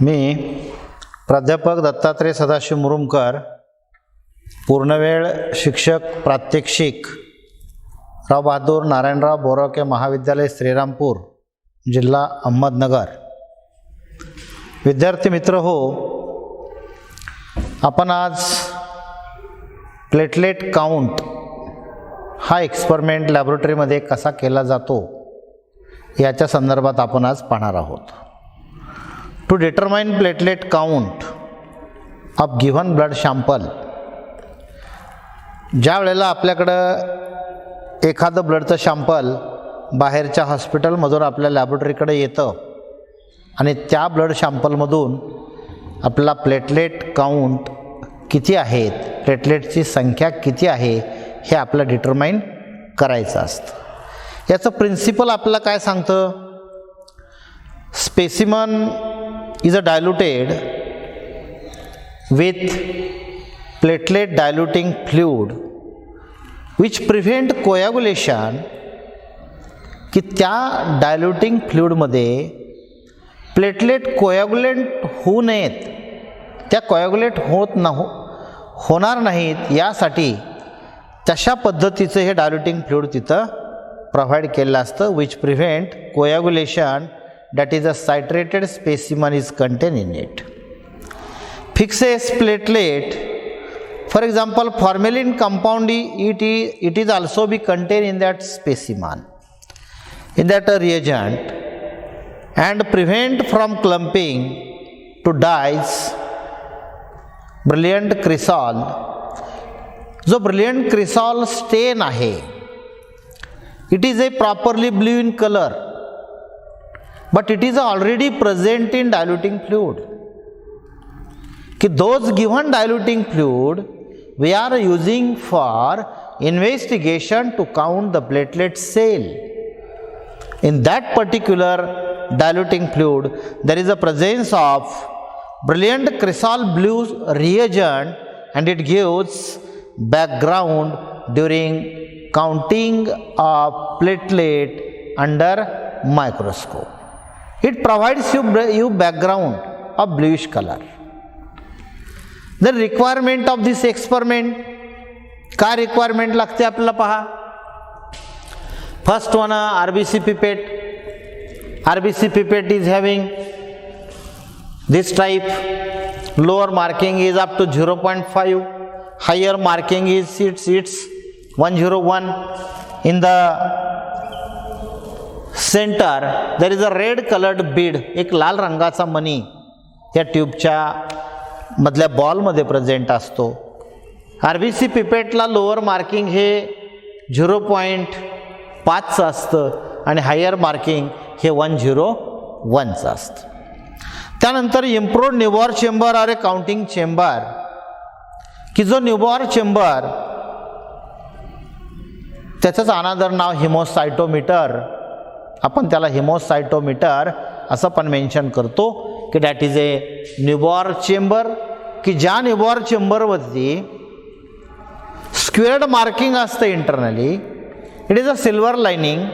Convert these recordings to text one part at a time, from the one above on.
मी प्राध्यापक दत्तात्रय सदाशिव मुरुमकर, पूर्णवेळ शिक्षक प्रात्यक्षिक राव बहादूर नारायणराव बोरावके महाविद्यालय श्रीरामपूर, जिल्हा अहमदनगर. विद्यार्थी मित्र हो, आपण आज प्लेटलेट काउंट हा एक्सपेरिमेंट लॅबोरेटरीमध्ये कसा केला जातो याच्या संदर्भात आपण आज पाहणार आहोत. To determine platelet count of given blood sample, ज्या वेळेला आपल्याकडं एखादं ब्लडचं सॅम्पल बाहेरच्या हॉस्पिटलमधून आपल्या लॅबोरेटरीकडे येतं आणि त्या ब्लड सॅम्पलमधून आपला प्लेटलेट काउंट किती आहेत, प्लेटलेटची संख्या किती आहे हे आपल्याला डिटरमाइन करायचं असतं. याचं प्रिन्सिपल आपल्याला काय सांगतं? Specimen is diluted with platelet diluting fluid which prevent coagulation, की त्या डायल्युटिंग फ्लुइडमध्ये प्लेटलेट कोॲग्युलेट होऊ नयेत, त्या कोॲग्युलेट होणार नाहीत यासाठी तशा पद्धतीचं हे डायल्युटिंग फ्लुइड तिथं प्रोव्हाइड केलेलं असतं. Which prevent coagulation, that is a citrated specimen is contained in it. Fixes platelet, for example formalin compound, it is also be contained in that specimen, in that reagent, and prevent from clumping to dyes. Brilliant cresol, जो brilliant cresol stain आहे, it is a properly blue in color, but it is already present in diluting fluid. कि those given diluting fluid we are using for investigation to count the platelet cell. In that particular diluting fluid there is a presence of brilliant cresol blue reagent, and it gives background during counting of platelet under microscope. It provides you background of bluish color. The requirement of this experiment, काय requirement लागते आपल्याला पहा. First one, RBC pipette. RBC pipette is having this type. Lower marking is up to 0.5. Higher marking is it's 101. In the centre there is a red coloured Beed, एक लाल रंगाचा मणी त्या ट्यूबच्या मधल्या बॉलमध्ये प्रेझेंट असतो. RBC पिपेटला लोअर मार्किंग हे 0.5चं असतं आणि हायर मार्किंग हे 101चं असतं. त्यानंतर इम्प्रूव्ड न्यूबॉर चेंबर और ए काउंटिंग चेंबर, की जो न्यूबॉर चेंबर त्याचंच अनादर नाव हिमोसायटोमीटर, आपण त्याला हिमोसायटोमीटर असं पण मेन्शन करतो, की that is a Neubauer chamber, की ज्या न्यूबॉर चेंबरवरती स्क्वेअर्ड मार्किंग असतं internally, it is a silver lining,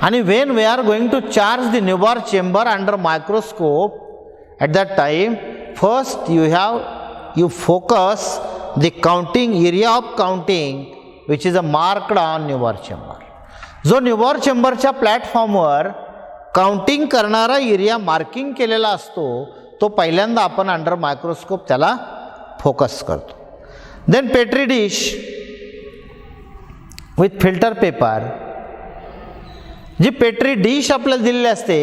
आणि when we are going to charge the Neubauer chamber under microscope, at that time first you focus the counting area of counting which is a marked on Neubauer chamber. जो Neubauer चेंबरच्या प्लॅटफॉर्मवर counting करणारा area marking केलेला असतो, तो पहिल्यांदा आपण under microscope त्याला फोकस करतो. Then petri dish with filter paper, जी पेट्री डिश आपल्याला दिलेली असते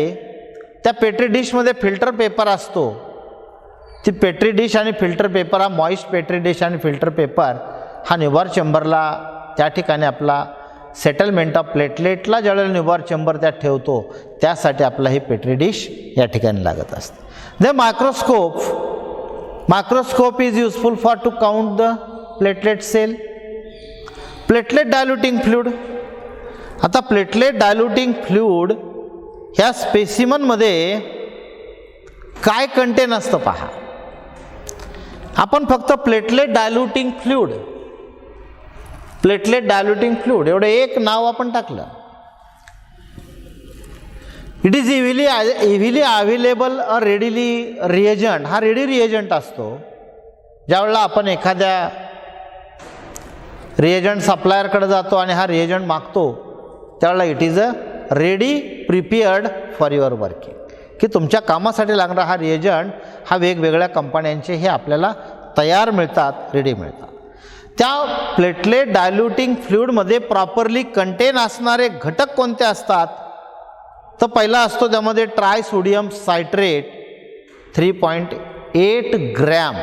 त्या पेट्री डिशमध्ये फिल्टर पेपर असतो. ती पेट्री डिश आणि फिल्टर पेपर, हा मॉइस्ट पेट्री डिश आणि फिल्टर पेपर हा न्यूबॉर चेंबरला त्या ठिकाणी आपला सेटलमेंट ऑफ प्लेटलेटला ज्यावेळेला न्यूबॉर चेंबर त्यात ठेवतो त्यासाठी आपला ही पेट्री डिश या ठिकाणी लागत असते. The microscope is useful for to count the platelet cell. Platelet diluting fluid, आता प्लेटलेट डायल्युटिंग फ्लुइड ह्या स्पेसिमनमध्ये काय कंटेन असतं पहा. आपण फक्त प्लेटलेट डायल्युटिंग फ्लुइड एवढं एक नाव आपण टाकलं. It is easily available a readily reagent. हा रेडी रिएजंट असतो. ज्यावेळेला आपण एखाद्या रिएजंट सप्लायरकडे जातो आणि हा रिएजंट मागतो, त्यावेळेला it is a ready prepared for your working, की तुमच्या कामासाठी लागणारा हा रिएजंट हा वेगवेगळ्या कंपन्यांचे हे आपल्याला तयार मिळतात, रेडी मिळतात. त्या प्लेटलेट डायल्युटिंग फ्लुइडमध्ये प्रॉपरली कंटेन असणारे घटक कोणते असतात? तर पहिला असतो त्यामध्ये trisodium citrate 3.8 gram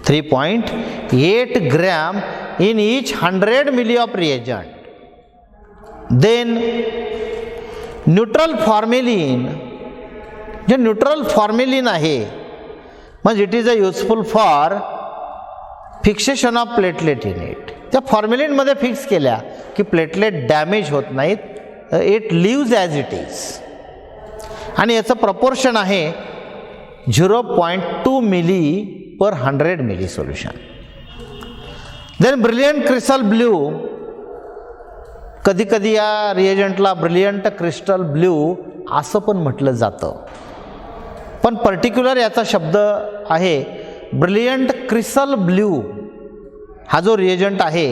3.8 gram in each 100 milli of reagent. Then neutral formalin, जे न्यूट्रल फॉर्मेलिन आहे म्हणजे it is a useful for fixation of platelet in it. त्या फॉर्मेलिनमध्ये फिक्स केल्या की प्लेटलेट डॅमेज होत नाहीत, it leaves as it is. आणि याचं प्रपोर्शन आहे 0.2 milli per 100 milli solution. Then brilliant crystal blue, कधी कधी या रिएजंटला ब्रिलियंट क्रिस्टल ब्ल्यू असं पण म्हटलं जातं, पण पर्टिक्युलर याचा शब्द आहे ब्रिलियंट क्रिस्टल ब्ल्यू. हा जो रिएजंट आहे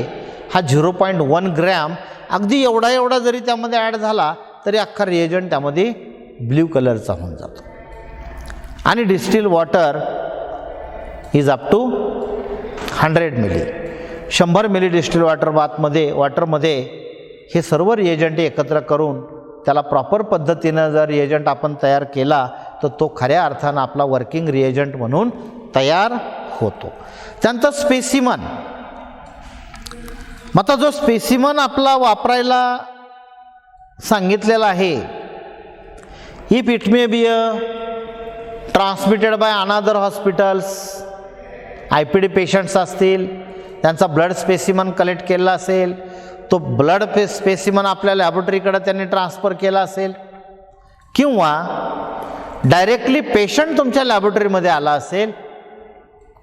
हा 0.1 ग्रॅम, अगदी एवढा जरी त्यामध्ये ॲड झाला तरी अख्खा रिएजंट त्यामध्ये ब्ल्यू कलरचा होऊन जातो. आणि distil water is up to 100 milli. 100 milli distil वॉटरमध्ये हे सर्व रिएजंट एकत्र करून त्याला प्रॉपर पद्धतीनं जर रिएजंट आपण तयार केला तर तो खऱ्या अर्थानं आपला वर्किंग रिएजंट म्हणून तयार होतो. त्यानंतर स्पेसिमन. मग आता जो स्पेसिमन आपला वापरायला सांगितलेला आहे, if it may be a transmitted by another hospitals, IPD patients असतील, त्यांचा ब्लड स्पेसिमन कलेक्ट केला असेल, तो ब्लड स्पेसिमन आपल्या लॅबोरेटरीकडे त्यांनी ट्रान्सफर केला असेल, किंवा डायरेक्टली पेशंट तुमच्या लॅबोरेटरीमध्ये आला असेल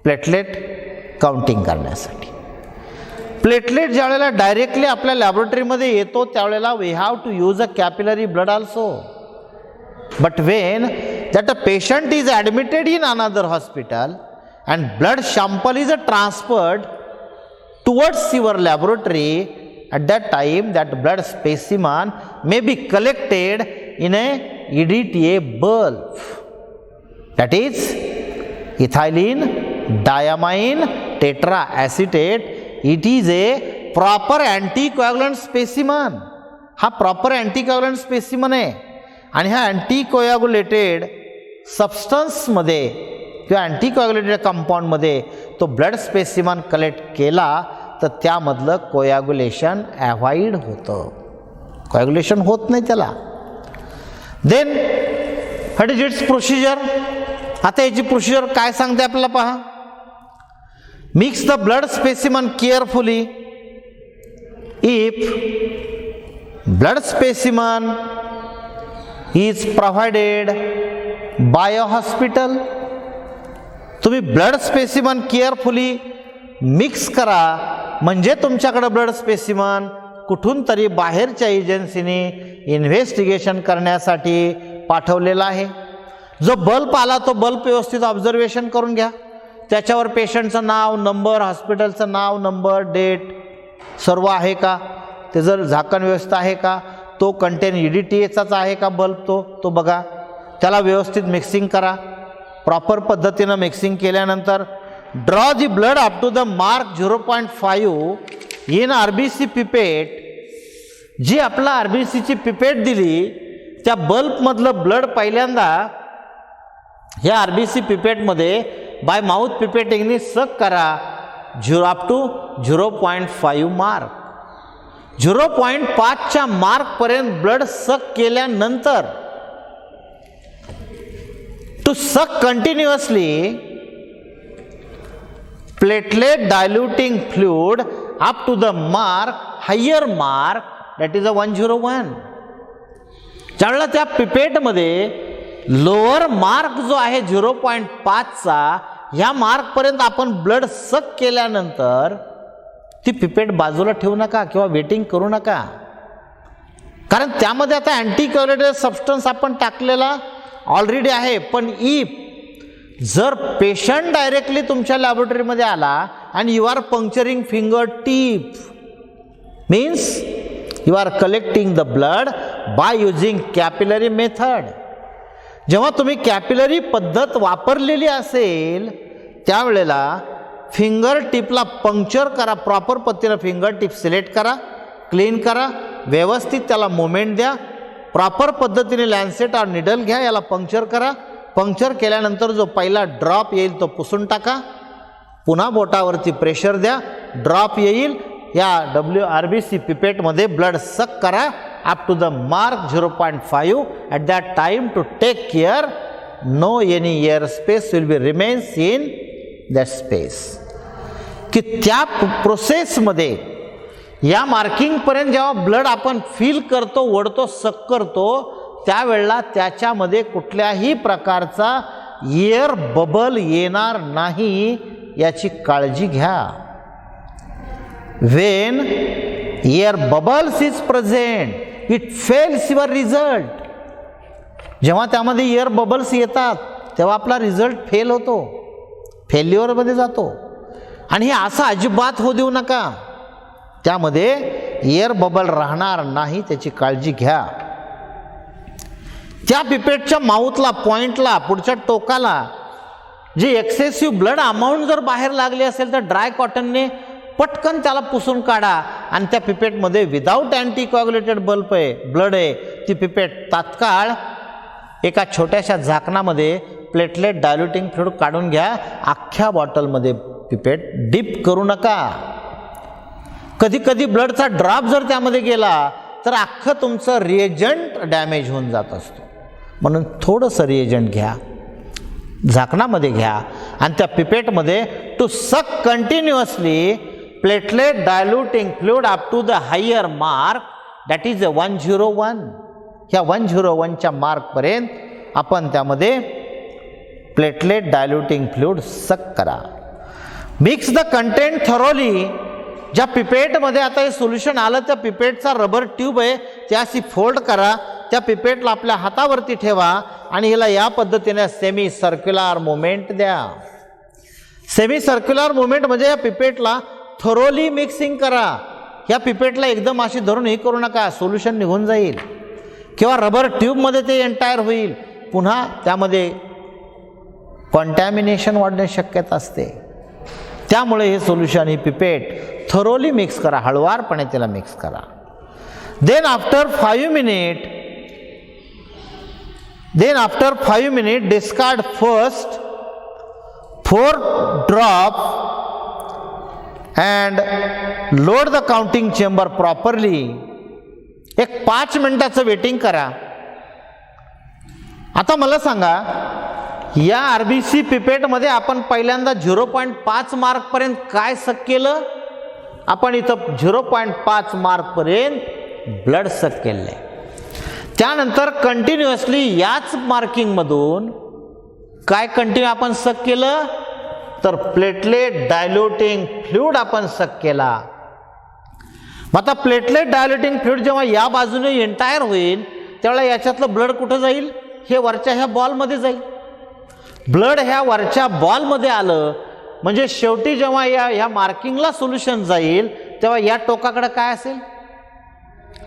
प्लेटलेट काउंटिंग करण्यासाठी. प्लेटलेट ज्यावेळेला डायरेक्टली आपल्या लॅबोरेटरीमध्ये येतो त्यावेळेला we have to use a capillary blood also. But when that a patient is admitted in another hospital and blood sample is transferred towards your laboratory, at that time that blood specimen may be collected in a EDTA bulb, that is ethylene diamine tetraacetate. It is a proper anticoagulant specimen. हा proper अँटीकोॲग्युलंट specimen आहे आणि ह्या अँटीकोॲग्युलेटेड सबस्टन्समध्ये किंवा अँटीकोॲग्युलेटेड कंपाऊंडमध्ये तो blood specimen collect केला तर त्यामधलं coagulation avoid होतं, कोॲग्युलेशन होत नाही त्याला. Then what is its procedure. आता याची प्रोसिजर काय सांगते आपल्याला पहा. Mix the blood specimen carefully. If blood specimen is provided by a hospital, तुम्ही ब्लड स्पेसिमन केअरफुली मिक्स करा, म्हणजे तुमच्याकडे ब्लड स्पेसिमन कुठून तरी बाहेरच्या एजन्सीने इन्व्हेस्टिगेशन करण्यासाठी पाठवलेला आहे. जो बल्ब आला तो बल्ब व्यवस्थित ऑब्झर्वेशन करून घ्या, त्याच्यावर पेशंटचं नाव, नंबर, हॉस्पिटलचं नाव, नंबर, डेट सर्व आहे का, ते जर झाकण व्यवस्था आहे का, तो कंटेन EDTAचाच आहे का बल्ब, तो बघा, त्याला व्यवस्थित मिक्सिंग करा. प्रॉपर पद्धतीनं मिक्सिंग केल्यानंतर draw the blood up to the mark 0.5 in RBC pipette. जी आपला RBCची पिपेट दिली त्या बल्बमधलं ब्लड पहिल्यांदा ह्या RBC पिपेटमध्ये बाय माउथ पिपेटिंगनी सक करा अप टू 0.5 मार्क. 0.5च्या मार्कपर्यंत ब्लड सक केल्यानंतर to suck continuously platelet diluting fluid up to the higher mark, that is a 101. ज्यावेळेला त्या पिपेटमध्ये लोअर मार्क जो आहे 0.5चा, ह्या मार्कपर्यंत आपण ब्लड सक केल्यानंतर ती पिपेट बाजूला ठेवू नका किंवा वेटिंग करू नका. कारण त्यामध्ये आता अँटीकोॲग्युलेटेड सबस्टन्स आपण टाकलेला ऑलरेडी आहे. पण जर पेशंट डायरेक्टली तुमच्या लॅबोरेटरीमध्ये आला आणि you are puncturing finger tip, means you are collecting the blood by using capillary method. जेव्हा तुम्ही कॅपिलरी पद्धत वापरलेली असेल त्यावेळेला फिंगर टिपला पंक्चर करा, प्रॉपर पद्धतीनं फिंगर टिप सिलेक्ट करा, क्लीन करा, व्यवस्थित त्याला मोमेंट द्या, प्रॉपर पद्धतीने लॅन्सेट और निडल घ्या, याला पंक्चर करा. पंक्चर केल्यानंतर जो पहिला ड्रॉप येईल तो पुसून टाका, पुन्हा बोटावरती प्रेशर द्या, ड्रॉप येईल, या WRBC पिपेटमध्ये ब्लड सक करा up to the mark 0.5. At that time to take care no any air space will be remains in that space. की त्या प्रोसेसमध्ये या मार्किंगपर्यंत जेव्हा ब्लड आपण फील करतो, ओढतो, सक करतो, त्यावेळेला त्याच्यामध्ये कुठल्याही प्रकारचा एअर बबल येणार नाही याची काळजी घ्या. Wien air bubbles is present it fails your result. जेव्हा त्यामध्ये एअर बबल्स येतात तेव्हा आपला रिझल्ट फेल होतो, फेल्युअरमध्ये जातो. आणि हे असं अजिबात होऊ देऊ नका, त्यामध्ये एअर बबल राहणार नाही, त्याची काळजी घ्या. त्या पिपेटच्या माउथला, पॉइंटला, पुढच्या टोकाला जे एक्सेसिव्ह ब्लड अमाऊंट जर बाहेर लागली असेल तर ड्राय कॉटनने पटकन त्याला पुसून काढा आणि त्या पिपेटमध्ये विदाऊट अँटीकोॲग्युलेटेड ब्लड आहे ती पिपेट तात्काळ एका छोट्याशा झाकणामध्ये प्लेटलेट डायल्युटिंग फ्लुइड काढून घ्या. अख्ख्या बॉटलमध्ये पिपेट डिप करू नका. कधी कधी ब्लडचा ड्रॉप जर त्यामध्ये गेला तर अख्खं तुमचं रिएजंट डॅमेज होऊन जात असतो. म्हणून थोडंसं रिएजंट घ्या, झाकणामध्ये घ्या आणि त्या पिपेटमध्ये to suck continuously platelet diluting fluid up to the higher mark that is 101. ह्या 101च्या मार्कपर्यंत आपण त्यामध्ये प्लेटलेट डायल्युटिंग फ्लुइड सक करा. Mix the content thoroughly. ज्या पिपेटमध्ये आता हे सोल्युशन आलं त्या पिपेटचा रबर ट्यूब आहे त्याशी फोल्ड करा, त्या पिपेटला आपल्या हातावरती ठेवा आणि हिला या पद्धतीने सेमी सर्क्युलर मुवमेंट द्या. सेमी सर्क्युलर मुवमेंट म्हणजे या पिपेटला थरोली मिक्सिंग करा. या पिपेटला एकदम अशी धरून हे करू नका, सोल्युशन निघून जाईल किंवा रबर ट्यूबमध्ये ते एंटायर होईल, पुन्हा त्यामध्ये कॉन्टॅमिनेशन वाढण्याची शक्यता असते. त्यामुळे हे सोल्युशन, ही पिपेट थरोली मिक्स करा, हळुवारपणे त्याला मिक्स करा. Then after 5 minute discard first 4 drop and load the counting chamber properly. एक 5 मिनिटाचं वेटिंग करा. आता मला सांगा, या RBC पिपेटमध्ये आपण पहिल्यांदा 0.5 मार्कपर्यंत काय सक केलं? आपण इथं 0.5 मार्कपर्यंत ब्लड सक केलं आहे. त्यानंतर कंटिन्युअसली याच मार्किंगमधून काय कंटिन्यू आपण सक केलं तर प्लेटलेट डायल्युटिंग फ्लुइड आपण सक केला. मग आता प्लेटलेट डायल्युटिंग फ्लुइड जेव्हा या बाजूने एंटायर होईल त्यावेळेला याच्यातलं ब्लड कुठं जाईल? हे वरच्या ह्या बॉलमध्ये जाईल. ब्लड ह्या वरच्या बॉलमध्ये आलं म्हणजे शेवटी जेव्हा ह्या मार्किंगला सोल्युशन जाईल तेव्हा या टोकाकडे काय असेल?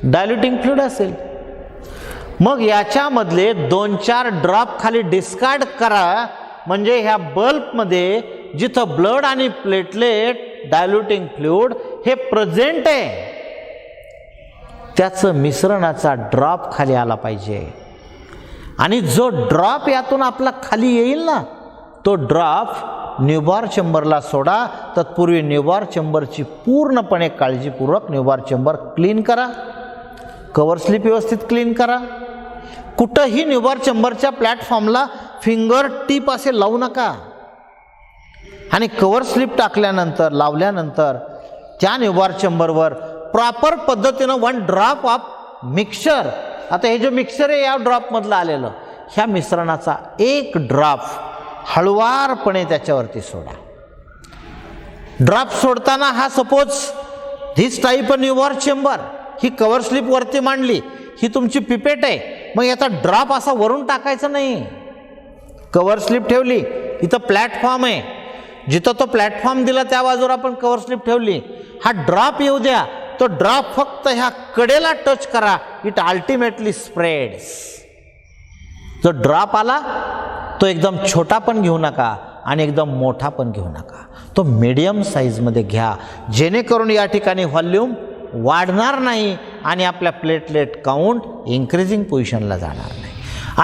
डायल्युटिंग फ्लुइड असेल. मग याच्यामधले 2-4 ड्रॉप खाली डिस्कार्ड करा, म्हणजे ह्या बल्बमध्ये जिथं ब्लड आणि प्लेटलेट डायल्युटिंग फ्लुइड हे प्रेझेंट आहे त्याचं मिश्रणाचा ड्रॉप खाली आला पाहिजे. आणि जो ड्रॉप यातून आपला खाली येईल ना तो ड्रॉप न्यूबॉर चेंबरला सोडा. तत्पूर्वी न्यूबॉर चेंबरची पूर्णपणे काळजीपूर्वक न्यूबॉर चेंबर क्लीन करा, कवर स्लिप व्यवस्थित क्लीन करा. कुठंही न्यूबॉर चेंबरच्या प्लॅटफॉर्मला फिंगर टीप असे लावू नका. आणि कवर स्लिप टाकल्यानंतर, लावल्यानंतर त्या न्यूबॉर चेंबरवर प्रॉपर पद्धतीनं 1 ड्रॉप ऑफ मिक्सचर, आता हे जे मिक्सचर आहे या ड्रॉपमधलं आलेलं, ह्या मिश्रणाचा 1 ड्रॉप हळुवारपणे त्याच्यावरती सोडा. ड्रॉप सोडताना हा suppose this type Neubauer chamber, ही कवर स्लिप वरती मांडली, ही तुमची पिपेट आहे, मग याचा ड्रॉप असा वरून टाकायचा नाही. कव्हर स्लिप ठेवली, इथं प्लॅटफॉर्म आहे, जिथं तो प्लॅटफॉर्म दिला त्या बाजूला आपण कव्हर स्लिप ठेवली, हा ड्रॉप येऊ द्या, तो ड्रॉप फक्त ह्या कडेला टच करा, इट अल्टिमेटली स्प्रेड्स. जो ड्रॉप आला तो एकदम छोटा पण घेऊ नका आणि एकदम मोठा पण घेऊ नका, तो मीडियम साईजमध्ये घ्या, जेणेकरून या ठिकाणी व्हॉल्यूम वाढणार नाही आणि आपल्या प्लेटलेट काउंट इन्क्रीजिंग पोझिशनला जाणार नाही.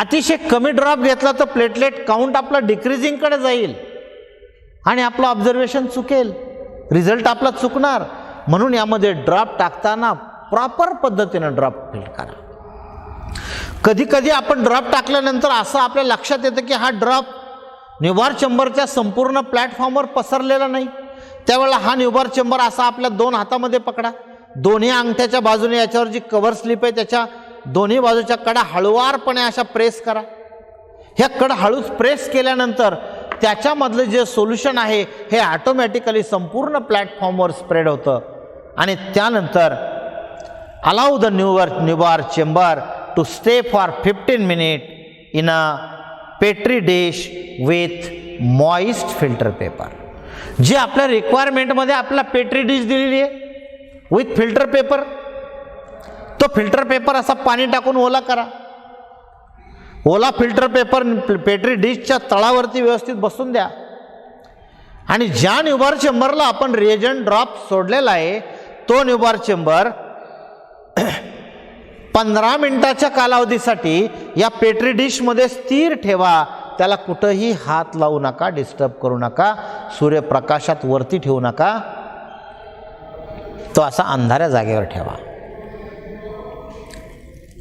अतिशय कमी ड्रॉप घेतला तर प्लेटलेट काउंट आपला डिक्रीजिंगकडे जाईल आणि आपलं ऑब्झर्वेशन चुकेल, रिझल्ट आपला चुकणार. म्हणून यामध्ये ड्रॉप टाकताना प्रॉपर पद्धतीनं ड्रॉप फिल करा. कधी कधी आपण ड्रॉप टाकल्यानंतर असं आपल्या लक्षात येतं की हा ड्रॉप न्यूबार चेंबरच्या संपूर्ण प्लॅटफॉर्मवर पसरलेला नाही. त्यावेळेला हा न्यूबार चेंबर असा आपल्या दोन हातामध्ये पकडा, दोन्ही अंगठ्याच्या बाजूने याच्यावर जी कव्हर स्लिप आहे त्याच्या दोन्ही बाजूच्या कडा हळुवारपणे अशा प्रेस करा. ह्या कडा हळूच प्रेस केल्यानंतर त्याच्यामधलं जे सोल्युशन आहे हे ऑटोमॅटिकली संपूर्ण प्लॅटफॉर्मवर स्प्रेड होतं आणि त्यानंतर allow the Neubauer chamber to stay for 15 minute in a petri dish with moist filter paper. जी आपल्या रिक्वायरमेंटमध्ये आपला पेट्री डिश दिलेली आहे विथ फिल्टर पेपर, तो फिल्टर पेपर असा पाणी टाकून ओला करा. ओला फिल्टर पेपर पेट्री डिशच्या तळावरती व्यवस्थित बसून द्या आणि ज्या न्यूबार चेंबरला आपण रिएजंट ड्रॉप सोडलेला आहे तो न्यूबार चेंबर 15 मिनिटाच्या कालावधीसाठी या पेट्री डिशमध्ये स्थिर ठेवा. त्याला कुठंही हात लावू नका, डिस्टर्ब करू नका, सूर्यप्रकाशात वरती ठेवू नका, तो असा अंधाऱ्या जागेवर ठेवा.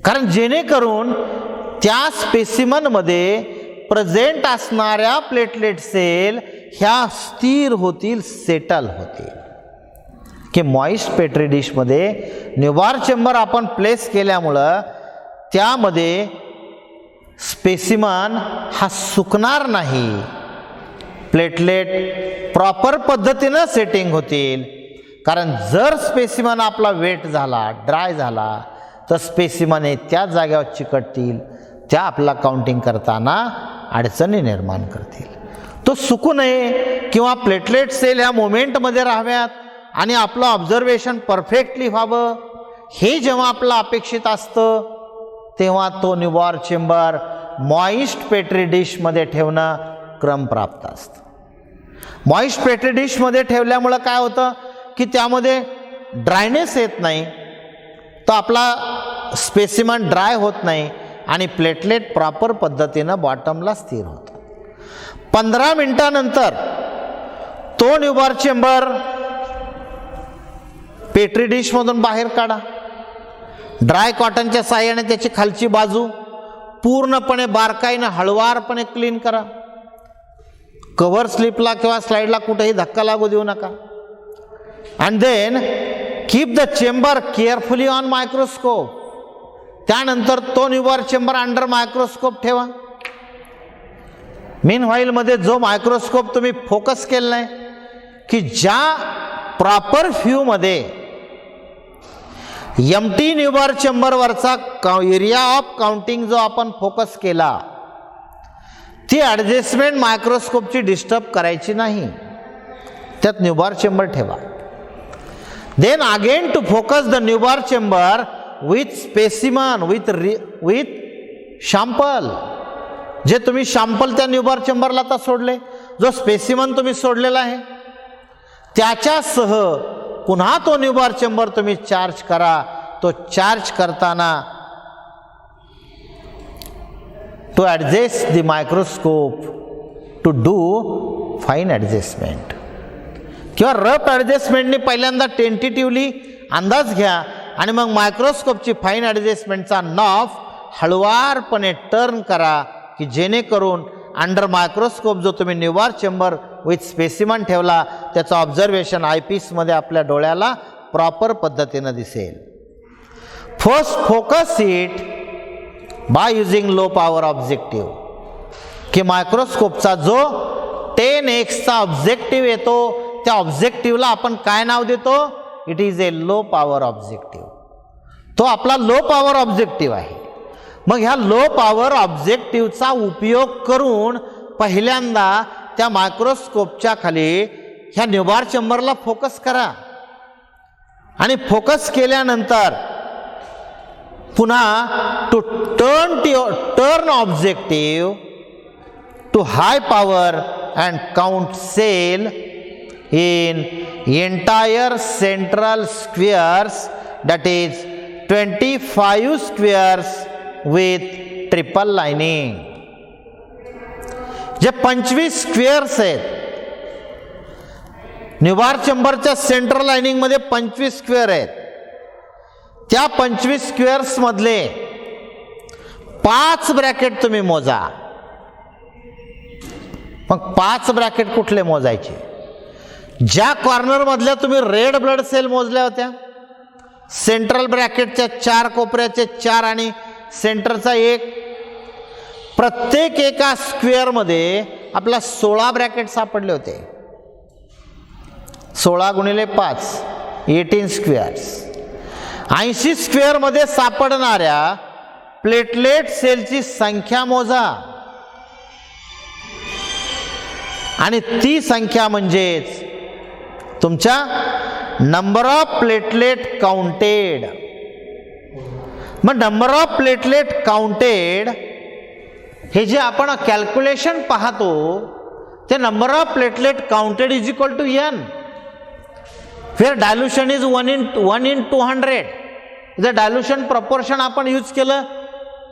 कारण जेणेकरून त्या स्पेसिमनमध्ये प्रेझेंट असणाऱ्या प्लेटलेट सेल ह्या स्थिर होतील, सेटल होतील. की मॉइस्ट पेट्री डिशमध्ये न्यूबार चेंबर आपण प्लेस केल्यामुळं त्यामध्ये स्पेसिमन हा सुकणार नाही, प्लेटलेट प्रॉपर पद्धतीनं सेटिंग होतील. कारण जर स्पेसिमन आपला वेट झाला, ड्राय झाला, तर स्पेसिमन हे त्याच जागेवर चिकटतील, त्या आपला काउंटिंग करताना अडचणी निर्माण करतील. तो सुकू नये किंवा प्लेटलेट सेल ह्या मोमेंटमध्ये राहाव्यात आणि आपलं ऑब्झर्वेशन परफेक्टली व्हावं, हे जेव्हा आपलं अपेक्षित असतं तेव्हा तो न्यूबार चेंबर मॉइस्ट पेट्री डिशमध्ये ठेवणं क्रमप्राप्त असतं. मॉइस्ट पेट्री डिशमध्ये ठेवल्यामुळं काय होतं की त्यामध्ये ड्रायनेस येत नाही, तो आपला स्पेसिमन ड्राय होत नाही आणि प्लेटलेट प्रॉपर पद्धतीनं बॉटमला स्थिर होतं. 15 मिनिटानंतर तो न्यूबार चेंबर पेट्री डिशमधून बाहेर काढा. ड्राय कॉटनच्या साहाय्याने त्याची खालची बाजू पूर्णपणे बारकाईनं हळुवारपणे क्लीन करा. कव्हर स्लिपला किंवा स्लाइडला कुठेही धक्का लागू देऊ नका. And then keep the chamber carefully on microscope. त्यानंतर तो न्यूबार चेंबर अंडर मायक्रोस्कोप ठेवा. मीन व्हाईलमध्ये जो मायक्रोस्कोप तुम्ही फोकस केला नाही की ज्या प्रॉपर व्ह्यूमध्ये एम्प्टी न्यूबार चेंबरवरचा एरिया ऑफ काउंटिंग जो आपण फोकस केला, ती ॲडजस्टमेंट मायक्रोस्कोपची डिस्टर्ब करायची नाही, त्यात न्यूबार चेंबर ठेवा. Then again to focus the Neubauer chamber with specimen with sample. जे तुम्ही शॅम्पल त्या न्यूबार चेंबरला आता सोडले, जो स्पेसिमन तुम्ही सोडलेला आहे त्याच्यासह पुन्हा तो न्यूबार चेंबर तुम्ही चार्ज करा. तो चार्ज करताना to adjust the microscope to do fine adjustment किंवा रफ ॲडजस्टमेंटने पहिल्यांदा टेंटेटिव्हली अंदाज घ्या आणि मग मायक्रोस्कोपची फाईन ॲडजस्टमेंटचा नॉब हळुवारपणे टर्न करा की जेणेकरून अंडर मायक्रोस्कोप जो तुम्ही न्यूबार चेंबर विथ स्पेसिमन ठेवला त्याचं ऑब्झर्वेशन आयपीसमध्ये आपल्या डोळ्याला प्रॉपर पद्धतीनं दिसेल. First focus it by using low power objective. की मायक्रोस्कोपचा जो 10x ऑब्जेक्टिव्ह येतो त्या ऑब्जेक्टिव्हला आपण काय नाव देतो? It is a low power objective. तो आपला लो पॉवर ऑब्जेक्टिव्ह आहे. मग ह्या लो पॉवर ऑब्जेक्टिव्हचा उपयोग करून पहिल्यांदा त्या मायक्रोस्कोपच्या खाली ह्या न्यूबार चेंबरला फोकस करा आणि फोकस केल्यानंतर पुन्हा to turn objective to high power and count cell in entire central squares that is 25 squares with triple lining. जे 25 स्क्वेअर्स आहेत न्यूबार चेंबरच्या सेंट्रल लाइनिंग मध्ये 25 स्क्वेअर आहेत. त्या 25 स्क्वेअर्स मधले 5 ब्रॅकेट तुम्ही मोजा. मग 5 ब्रॅकेट कुठले मोजायचे? ज्या कॉर्नर मधल्या तुम्ही रेड ब्लड सेल मोजल्या होत्या, सेंट्रल ब्रॅकेटच्या 4 कोपऱ्याचे 4 आणि सेंटरचा 1, प्रत्येक एका स्क्वेअर मध्ये आपला 16 ब्रॅकेट सापडले होते. 16 गुणिले 5 18 स्क्वेअर्स. 80 स्क्वेअर मध्ये सापडणाऱ्या प्लेटलेट सेलची संख्या मोजा आणि ती संख्या म्हणजेच तुमच्या नंबर ऑफ प्लेटलेट काउंटेड. मग नंबर ऑफ प्लेटलेट काउंटेड हे जे आपण कॅल्क्युलेशन पाहतो ते number of platelet counted is equal to n, where dilution is 1 in 200. जर डायल्युशन प्रपोर्शन आपण यूज केलं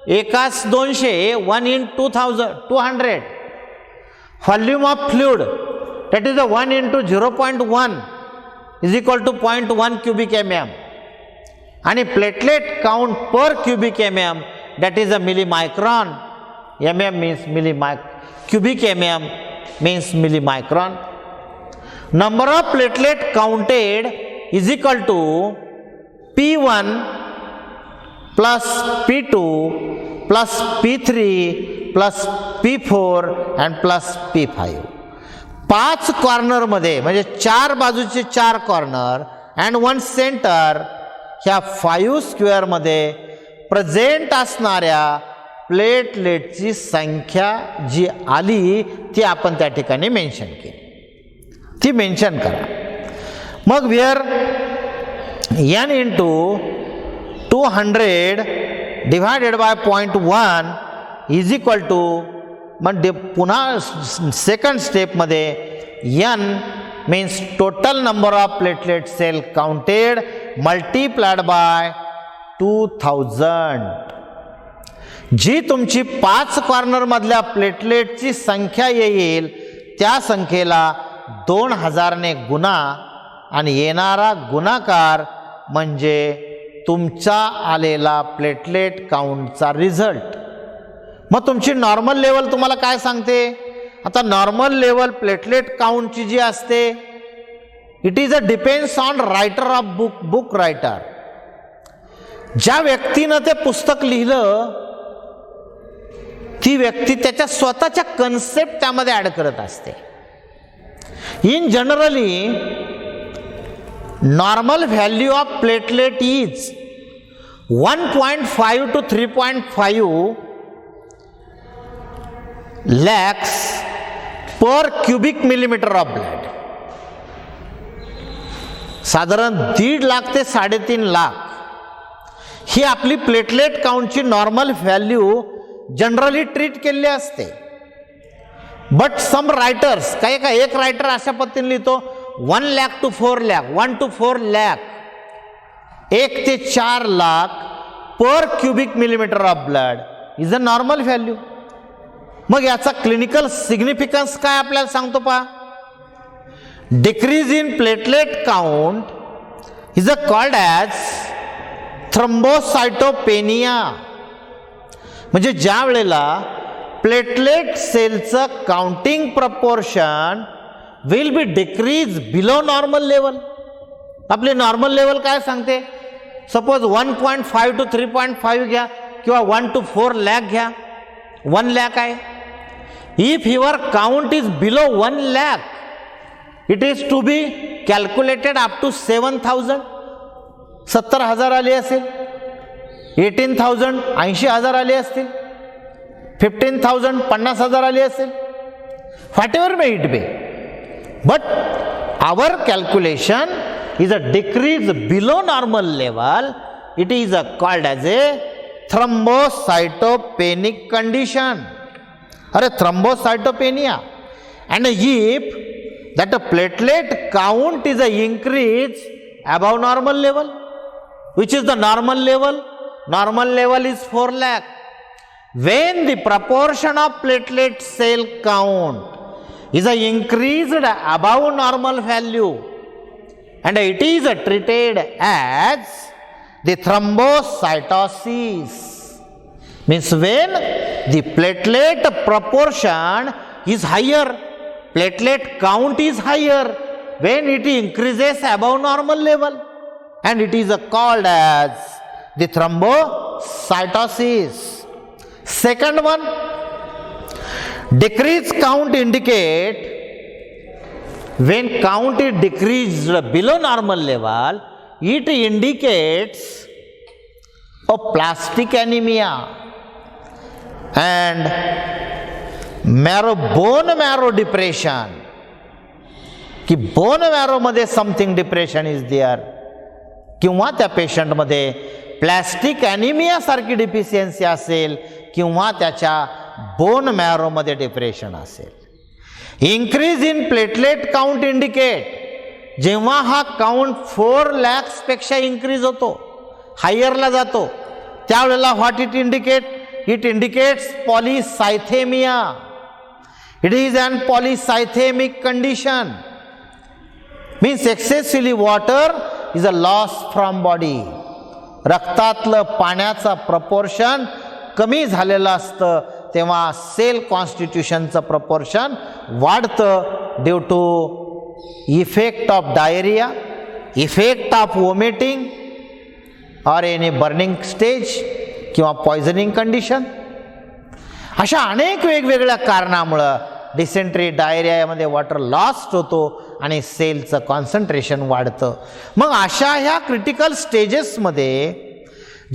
1:200 1 in 200. Volume of fluid that is 1 into 0.1 is equal to 0.1 cubic mm. आणि platelet count per cubic mm that is a millimicron. mm means cubic mm means millimicron. Number of platelet counted is equal to P1 plus P2 plus P3 plus P4 and plus P5. 5 corner मध्ये म्हणजे 4 बाजूचे 4 corner and 1 centre ह्या 5 square मध्ये present असणाऱ्या प्लेटलेटची संख्या जी आली ती आपण त्या ठिकाणी मेन्शन केली. ती मेन्शन करा. मग where n into 200 divided by 0.1 is equal to, मग पुन्हा सेकंड स्टेपमध्ये n means total number of platelet cell counted multiplied by 2000. जी तुमची 5 कॉर्नर मधल्या प्लेटलेटची संख्या येईल त्या संख्येला 2000 ने गुणा आणि येणारा गुणाकार म्हणजे तुमचा आलेला प्लेटलेट काउंटचा रिझल्ट. मग तुमची नॉर्मल लेवल तुम्हाला काय सांगते? आता नॉर्मल लेवल प्लेटलेट काउंटची जी असते it is a depends on writer of book writer. ज्या व्यक्तीनं ते पुस्तक लिहिलं ती व्यक्ती त्याच्या स्वतःच्या कन्सेप्ट त्यामध्ये ऍड करत असते. In generally normal value of platelet is 1.5 to 3.5 lakhs per cubic millimeter of blood. साधारण 1.5 लाख ते 3.5 लाख ही आपली प्लेटलेट काउंटची नॉर्मल व्हॅल्यू जनरली ट्रीट केलेली असते. बट सम रायटर्स काही एक रायटर अशा पद्धतीने लिहितो 1 lakh to 4 lakh 1 to 4 lakh 1 ते 4 lakh per cubic millimetre of blood is a normal value. मग याचा क्लिनिकल सिग्निफिकन्स काय आपल्याला सांगतो पहा. Decrease in platelet count is a called as thrombocytopenia. म्हणजे ज्या वेळेला प्लेटलेट सेलचं counting proportion will be decrease below normal level. आपली नॉर्मल लेवल काय सांगते? सपोज 1.5 to 3.5 घ्या किंवा 1 to 4 lakh घ्या. 1 lakh आहे. If your count is below 1 lakh it is to be calculated up to 7,000. 70,000 आली असेल 18,000 80,000 आले असतील, 15,000 50,000 आले असेल, whatever may it be. But our calculation is a decrease below normal level. It is called as a thrombocytopenic condition or a thrombocytopenia. And if that platelet count is a increase above normal level, which is the normal level? Normal level is 4 lakh. When the proportion of platelet cell count is increased above normal value, and it is treated as the thrombocytosis. Means when the platelet proportion is higher, platelet count is higher, when it increases above normal level, and it is called as the thrombocytosis. Second one, decreased count indicate when count is decreased below normal level, it indicates a plastic anemia and bone marrow depression. की bone marrow मध्ये something depression is there, किंवा त्या पेशंटमध्ये plastic anaemia सारखी deficiency असेल, किंवा त्याच्या bone मॅरोमध्ये depression असेल. Increase in platelet count indicate जेव्हा हा काउंट 4 lakhs पेक्षा इन्क्रीज होतो, हायरला जातो, त्यावेळेला what it indicate? It indicates polycythaemia. It is an polycythaemic condition. Means excessively water is a loss from body. रक्तातलं पाण्याचं प्रपोर्शन कमी झालेलं असतं, तेव्हा सेल कॉन्स्टिट्यूशनचं प्रपोर्शन वाढतं due to effect of diarrhoea, effect of vomiting और एनी बर्निंग स्टेज किंवा पॉयझनिंग कंडिशन. अशा अनेक वेगवेगळ्या कारणामुळं डिसेंट्री डायरियामध्ये वॉटर लॉस्ट होतो आणि सेलचं कॉन्सन्ट्रेशन वाढतं. मग अशा ह्या क्रिटिकल स्टेजेसमध्ये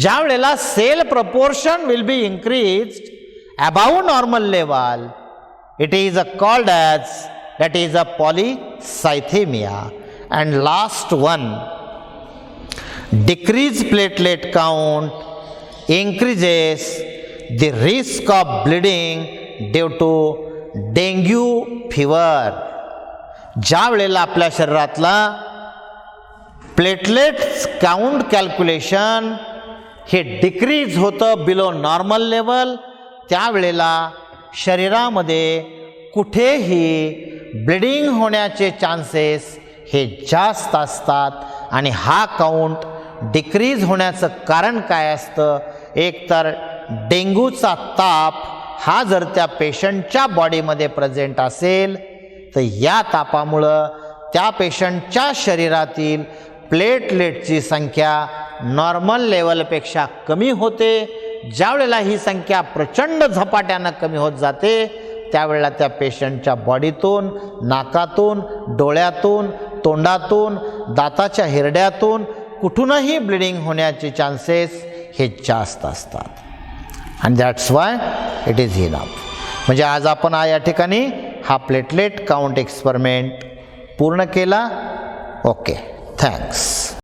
ज्या वेळेला cell proportion will be increased above normal level, it is called as, that is a polycythemia. And last one, decreased platelet count increases the risk of bleeding due to dengue fever. ज्या वेळेला आपल्या शरीरातला platelets count calculation हे decrease होतं below normal level, त्यावेळेला शरीरामध्ये कुठेही bleeding होण्याचे chances हे जास्त असतात. आणि हा काउंट डिक्रीज होण्याचं कारण काय असतं? एक तर डेंग्यूचा ताप हा जर त्या पेशंटच्या बॉडीमध्ये प्रेझेंट असेल तर या तापामुळं त्या पेशंटच्या शरीरातील प्लेटलेटची संख्या नॉर्मल लेवलपेक्षा कमी होते. ज्या वेळेला ही संख्या प्रचंड झपाट्यानं कमी होत जाते, त्यावेळेला त्या पेशंटच्या बॉडीतून, नाकातून, डोळ्यातून, तोंडातून, दाताच्या हिरड्यातून कुठूनही ब्लिडिंग होण्याचे चान्सेस हे जास्त असतात. And that's why it is enough. म्हणजे आज आपण या ठिकाणी हा प्लेटलेट काउंट एक्सपेरिमेंट पूर्ण केला. Okay, thanks.